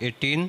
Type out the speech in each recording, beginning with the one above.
18،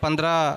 15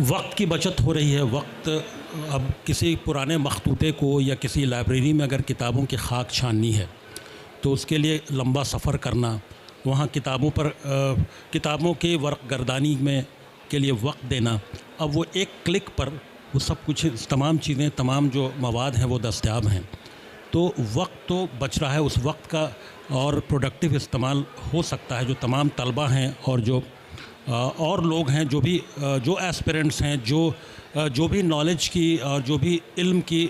वक्त की बचत हो रही है। वक्त अब किसी पुराने मखतूते को या किसी लाइब्रेरी में अगर किताबों की खाक छाननी है तो उसके लिए लंबा सफ़र करना, वहाँ किताबों के वर्क गर्दानी में के लिए वक्त देना, अब वो एक क्लिक पर वो सब कुछ तमाम चीज़ें, तमाम जो मवाद हैं वो दस्तयाब हैं। तो वक्त तो बच रहा है, उस वक्त का और प्रोडक्टिव इस्तेमाल हो सकता है। जो तमाम तलबा हैं और जो और लोग हैं, जो एस्पिरेंट्स हैं, जो भी नॉलेज की और जो भी इल्म की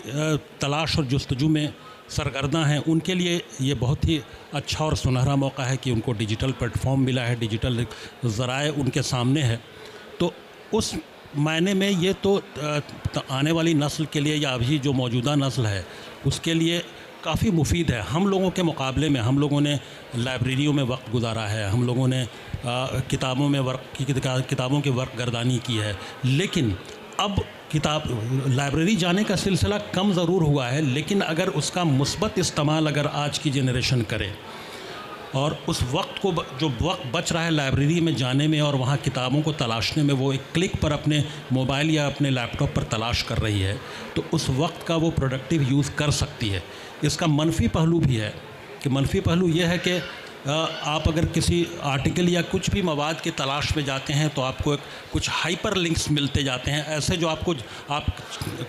तलाश और जुस्तजू में सरगर्दा हैं, उनके लिए ये बहुत ही अच्छा और सुनहरा मौका है कि उनको डिजिटल प्लेटफॉर्म मिला है, डिजिटल ज़राए उनके सामने है। तो उस मायने में ये तो आने वाली नस्ल के लिए या अभी जो मौजूदा नस्ल है उसके लिए काफ़ी मुफीद है। हम लोगों के मुकाबले में हम लोगों ने लाइब्रेरियों में वक्त गुजारा है, हम लोगों ने किताबों की वर्क गर्दानी की है, लेकिन अब लाइब्रेरी जाने का सिलसिला कम ज़रूर हुआ है, लेकिन अगर उसका मुस्बत इस्तेमाल अगर आज की जनरेशन करे और उस वक्त को जो वक्त बच रहा है लाइब्रेरी में जाने में और वहाँ किताबों को तलाशने में, वो एक क्लिक पर अपने मोबाइल या अपने लैपटॉप पर तलाश कर रही है, तो उस वक्त का वो प्रोडक्टिव यूज़ कर सकती है। इसका मनफी पहलू भी है कि मनफी पहलू ये है कि आप अगर किसी आर्टिकल या कुछ भी मवाद की तलाश में जाते हैं तो आपको कुछ हाइपर लिंक्स मिलते जाते हैं, ऐसे जो आप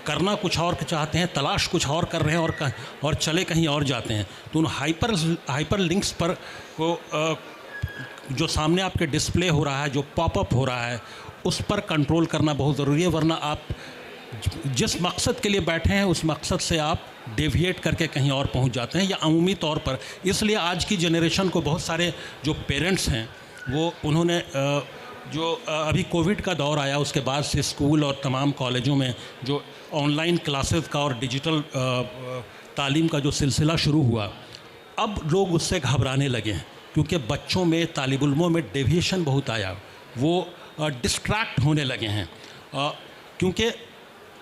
करना कुछ और चाहते हैं, तलाश कुछ और कर रहे हैं और चले कहीं और जाते हैं। तो उन हाइपर लिंक्स पर जो सामने आपके डिस्प्ले हो रहा है, जो पॉपअप हो रहा है, उस पर कंट्रोल करना बहुत ज़रूरी है, वरना आप जिस मकसद के लिए बैठे हैं उस मकसद से आप डेविएट करके कहीं और पहुंच जाते हैं, या अमूमी तौर पर। इसलिए आज की जनरेशन को बहुत सारे जो पेरेंट्स हैं वो उन्होंने अभी कोविड का दौर आया, उसके बाद से स्कूल और तमाम कॉलेजों में जो ऑनलाइन क्लासेस का और डिजिटल तालीम का जो सिलसिला शुरू हुआ, अब लोग उससे घबराने लगे हैं क्योंकि बच्चों में, तालिब इल्मों में डेविएशन बहुत आया, वो डिस्ट्रैक्ट होने लगे हैं क्योंकि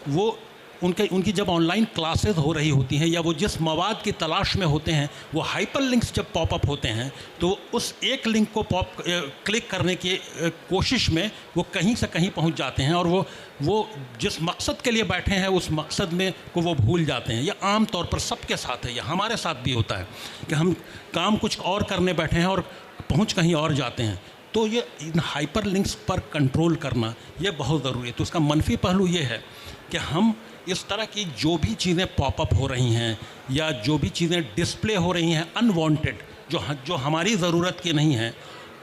वो उनकी जब ऑनलाइन क्लासेस हो रही होती हैं या वो जिस मवाद की तलाश में होते हैं, वो हाइपर लिंक्स जब पॉपअप होते हैं तो उस एक लिंक को क्लिक करने की कोशिश में वो कहीं से कहीं पहुंच जाते हैं और वो जिस मकसद के लिए बैठे हैं उस मकसद में को वो भूल जाते हैं। यह आम तौर पर सबके साथ है, यह हमारे साथ भी होता है कि हम काम कुछ और करने बैठे हैं और पहुँच कहीं और जाते हैं। तो ये इन हाइपर लिंक्स पर कंट्रोल करना ये बहुत ज़रूरी है। तो उसका मनफी पहलू ये है कि हम इस तरह की जो भी चीज़ें पॉपअप हो रही हैं या जो भी चीज़ें डिस्प्ले हो रही हैं अनवांटेड, जो हमारी ज़रूरत की नहीं हैं,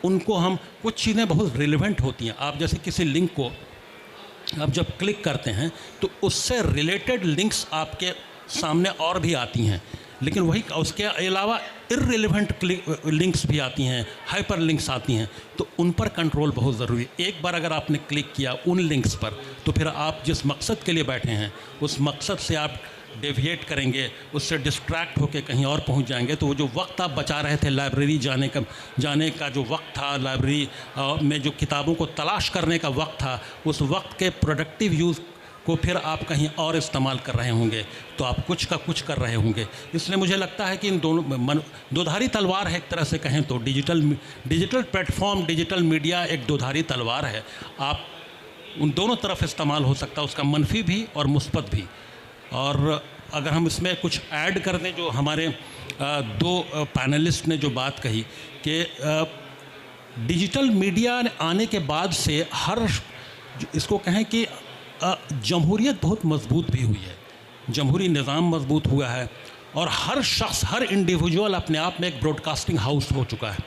उनको हम, कुछ चीज़ें बहुत रिलेवेंट होती हैं। आप जैसे किसी लिंक को आप जब क्लिक करते हैं तो उससे रिलेटेड लिंक्स आपके सामने और भी आती हैं, लेकिन वही उसके अलावा इर्रिलेवेंट लिंक्स भी आती हैं, हाइपर लिंक्स आती हैं, तो उन पर कंट्रोल बहुत ज़रूरी है। एक बार अगर आपने क्लिक किया उन लिंक्स पर तो फिर आप जिस मकसद के लिए बैठे हैं उस मकसद से आप डेविएट करेंगे, उससे डिस्ट्रैक्ट होकर कहीं और पहुंच जाएंगे। तो वो जो वक्त आप बचा रहे थे लाइब्रेरी जाने का जो वक्त था, लाइब्रेरी में जो किताबों को तलाश करने का वक्त था, उस वक्त के प्रोडक्टिव यूज़ को फिर आप कहीं और इस्तेमाल कर रहे होंगे, तो आप कुछ का कुछ कर रहे होंगे। इसलिए मुझे लगता है कि इन दोनों दोधारी तलवार है, एक तरह से कहें तो डिजिटल प्लेटफॉर्म, डिजिटल मीडिया एक दोधारी तलवार है। आप उन दोनों तरफ इस्तेमाल हो सकता है, उसका मनफी भी और मुस्बत भी। और अगर हम इसमें कुछ ऐड कर दें, जो हमारे दो पैनलिस्ट ने जो बात कही कि डिजिटल मीडिया आने के बाद से इसको कहें कि जमहूरियत बहुत मजबूत भी हुई है, जमहूरी निज़ाम मजबूत हुआ है और हर शख्स, हर इंडिविजुअल अपने आप में एक ब्रॉडकास्टिंग हाउस हो चुका है।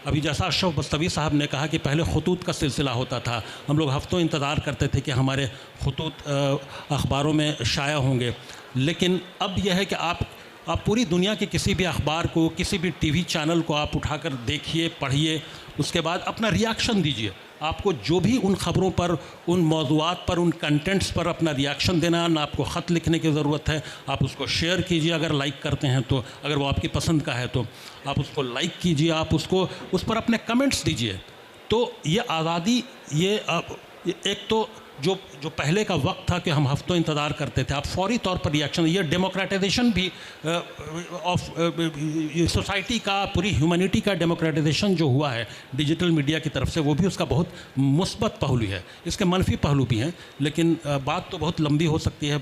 अभी जैसा अशरफ बस्तवी साहब ने कहा कि पहले खतूत का सिलसिला होता था, हम लोग हफ्तों इंतज़ार करते थे कि हमारे खतूत अखबारों में शाया होंगे, लेकिन अब यह है कि आप पूरी दुनिया के किसी भी अखबार को, किसी भी टीवी चैनल को आप उठाकर देखिए, पढ़िए, उसके बाद अपना रिएक्शन दीजिए। आपको जो भी उन ख़बरों पर, उन मौज़ूआत पर, उन कंटेंट्स पर अपना रिएक्शन देना, ना आपको ख़त लिखने की ज़रूरत है, आप उसको शेयर कीजिए अगर लाइक करते हैं तो, अगर वो आपकी पसंद का है तो आप उसको लाइक कीजिए, आप उस पर अपने कमेंट्स दीजिए। तो ये आज़ादी, ये एक तो जो पहले का वक्त था कि हम हफ्तों इंतज़ार करते थे, आप फौरी तौर पर रिएक्शन, ये डेमोक्रेटाइजेशन भी ऑफ सोसाइटी का, पूरी ह्यूमैनिटी का डेमोक्रेटाइजेशन जो हुआ है डिजिटल मीडिया की तरफ से, वो भी उसका बहुत मुस्बत पहलू है। इसके मनफी पहलू भी हैं, लेकिन बात तो बहुत लंबी हो सकती है,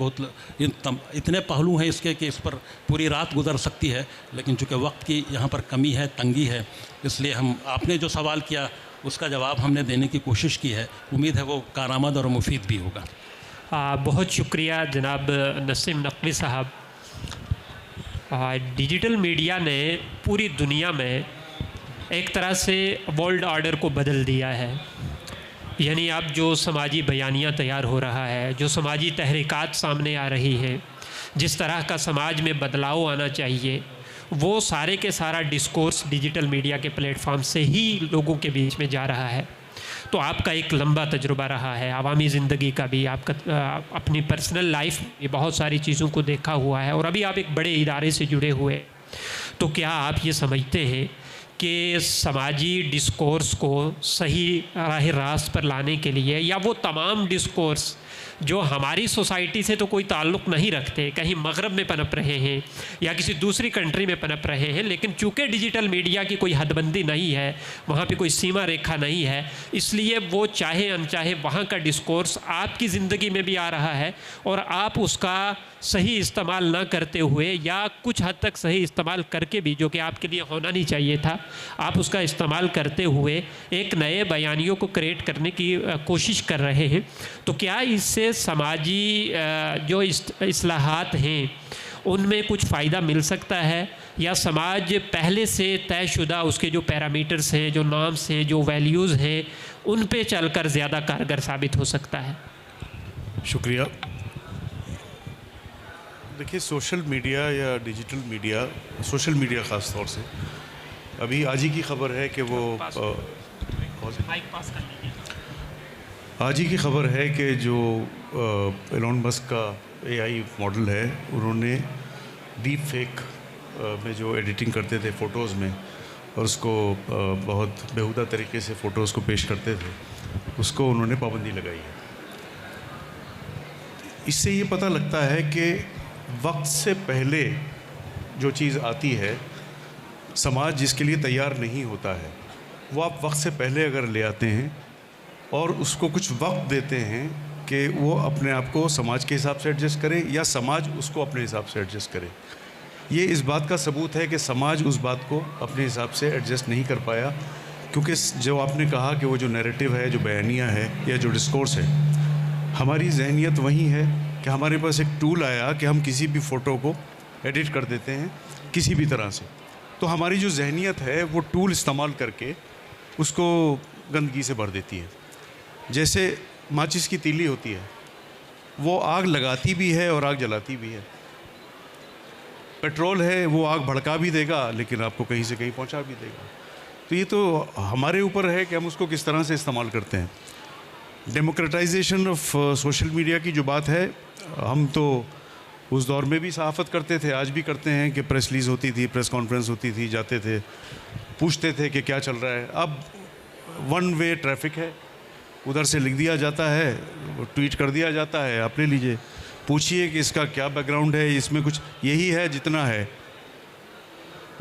इतने पहलू हैं इसके कि इस पर पूरी रात गुजर सकती है, लेकिन चूँकि वक्त की यहाँ पर कमी है, तंगी है, इसलिए आपने जो सवाल किया उसका जवाब हमने देने की कोशिश की है। उम्मीद है वो कारआमद और मुफीद भी होगा। बहुत शुक्रिया जनाब नसीम नकवी साहब। डिजिटल मीडिया ने पूरी दुनिया में एक तरह से वर्ल्ड ऑर्डर को बदल दिया है। यानी अब जो समाजी बयानियाँ तैयार हो रहा है, जो समाजी तहरीकात सामने आ रही हैं, जिस तरह का समाज में बदलाव आना चाहिए, वो सारे के सारा डिस्कोर्स डिजिटल मीडिया के प्लेटफॉर्म से ही लोगों के बीच में जा रहा है। तो आपका एक लंबा तजुर्बा रहा है आवामी ज़िंदगी का भी, आपका अपनी पर्सनल लाइफ में बहुत सारी चीज़ों को देखा हुआ है, और अभी आप एक बड़े इदारे से जुड़े हुए। तो क्या आप ये समझते हैं कि समाजी डिस्कोर्स को सही राह रास्त पर लाने के लिए, या वो तमाम डिस्कोर्स जो हमारी सोसाइटी से तो कोई ताल्लुक़ नहीं रखते, कहीं मगरब में पनप रहे हैं या किसी दूसरी कंट्री में पनप रहे हैं, लेकिन चूँकि डिजिटल मीडिया की कोई हदबंदी नहीं है, वहाँ पे कोई सीमा रेखा नहीं है, इसलिए वो चाहे अनचाहे वहाँ का डिस्कोर्स आपकी ज़िंदगी में भी आ रहा है, और आप उसका सही इस्तेमाल ना करते हुए, या कुछ हद तक सही इस्तेमाल करके भी, जो कि आपके लिए होना नहीं चाहिए था, आप उसका इस्तेमाल करते हुए एक नए बयानियों को क्रिएट करने की कोशिश कर रहे हैं। तो क्या इससे समाजी जो इस्लाहात हैं उनमें कुछ फ़ायदा मिल सकता है, या समाज पहले से तयशुदा उसके जो पैरामीटर्स हैं, जो नॉर्म्स हैं, जो वैल्यूज़ हैं, उन पे चलकर ज़्यादा कारगर साबित हो सकता है? शुक्रिया। देखिए, सोशल मीडिया या डिजिटल मीडिया, सोशल मीडिया ख़ास तौर से, अभी आज ही की खबर है कि वो आज ही की खबर है कि जो एलोन मस्क का एआई मॉडल है, उन्होंने डीप फेक में जो एडिटिंग करते थे फ़ोटोज़ में, और उसको बहुत बेहुदा तरीके से फ़ोटोज़ को पेश करते थे, उसको उन्होंने पाबंदी लगाई है। इससे ये पता लगता है कि वक्त से पहले जो चीज़ आती है, समाज जिसके लिए तैयार नहीं होता है, वो आप वक्त से पहले अगर ले आते हैं और उसको कुछ वक्त देते हैं कि वो अपने आप को समाज के हिसाब से एडजस्ट करे, या समाज उसको अपने हिसाब से एडजस्ट करे। ये इस बात का सबूत है कि समाज उस बात को अपने हिसाब से एडजस्ट नहीं कर पाया, क्योंकि जो आपने कहा कि वो जो नैरेटिव है, जो बयानियाँ है, या जो डिस्कोर्स है, हमारी जहनियत वही है कि हमारे पास एक टूल आया कि हम किसी भी फ़ोटो को एडिट कर देते हैं किसी भी तरह से। तो हमारी जो जहनियत है वो टूल इस्तेमाल करके उसको गंदगी से भर देती है। जैसे माचिस की तीली होती है, वो आग लगाती भी है और आग जलाती भी है। पेट्रोल है, वो आग भड़का भी देगा, लेकिन आपको कहीं से कहीं पहुंचा भी देगा। तो ये तो हमारे ऊपर है कि हम उसको किस तरह से इस्तेमाल करते हैं। डेमोक्रेटाइजेशन ऑफ सोशल मीडिया की जो बात है, हम तो उस दौर में भी सहाफ़त करते थे, आज भी करते हैं कि प्रेस रिलीज़ होती थी, प्रेस कॉन्फ्रेंस होती थी, जाते थे, पूछते थे कि क्या चल रहा है। अब वन वे ट्रैफिक है, उधर से लिख दिया जाता है, ट्वीट कर दिया जाता है, आप ले लीजिए, पूछिए कि इसका क्या बैकग्राउंड है, इसमें कुछ यही है जितना है,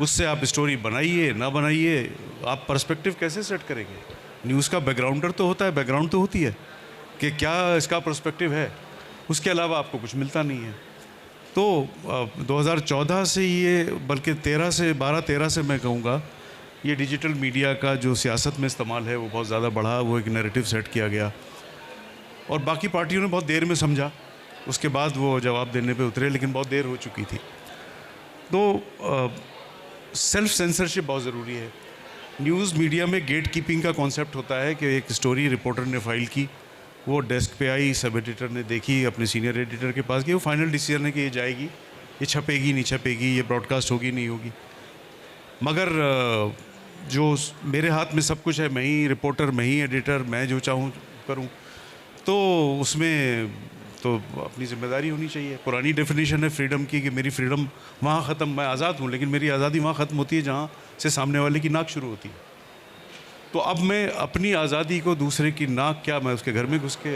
उससे आप स्टोरी बनाइए ना बनाइए, आप पर्सपेक्टिव कैसे सेट करेंगे। न्यूज़ का बैकग्राउंडर तो होता है, बैकग्राउंड तो होती है कि क्या इसका पर्सपेक्टिव है, उसके अलावा आपको कुछ मिलता नहीं है। तो 2014 से ये, बल्कि 12-13 से मैं कहूँगा, ये डिजिटल मीडिया का जो सियासत में इस्तेमाल है वो बहुत ज़्यादा बढ़ा, वो एक नैरेटिव सेट किया गया, और बाकी पार्टियों ने बहुत देर में समझा, उसके बाद वो जवाब देने पे उतरे, लेकिन बहुत देर हो चुकी थी। तो सेल्फ सेंसरशिप बहुत ज़रूरी है। न्यूज़ मीडिया में गेट कीपिंग का कॉन्सेप्ट होता है कि एक स्टोरी रिपोर्टर ने फाइल की, वो डेस्क पे आई, सब एडिटर ने देखी, अपने सीनियर एडिटर के पास गई, वो फाइनल डिसीजन है कि ये जाएगी, ये छपेगी नहीं छपेगी, ये ब्रॉडकास्ट होगी नहीं होगी। मगर जो मेरे हाथ में सब कुछ है, मैं ही रिपोर्टर, मैं ही एडिटर, मैं जो चाहूँ करूँ, तो उसमें तो अपनी ज़िम्मेदारी होनी चाहिए। पुरानी डेफिनेशन है फ्रीडम की कि मेरी फ्रीडम वहाँ ख़त्म, मैं आज़ाद हूँ, लेकिन मेरी आज़ादी वहाँ ख़त्म होती है जहाँ से सामने वाले की नाक शुरू होती है। तो अब मैं अपनी आज़ादी को दूसरे की नाक, क्या मैं उसके घर में घुस के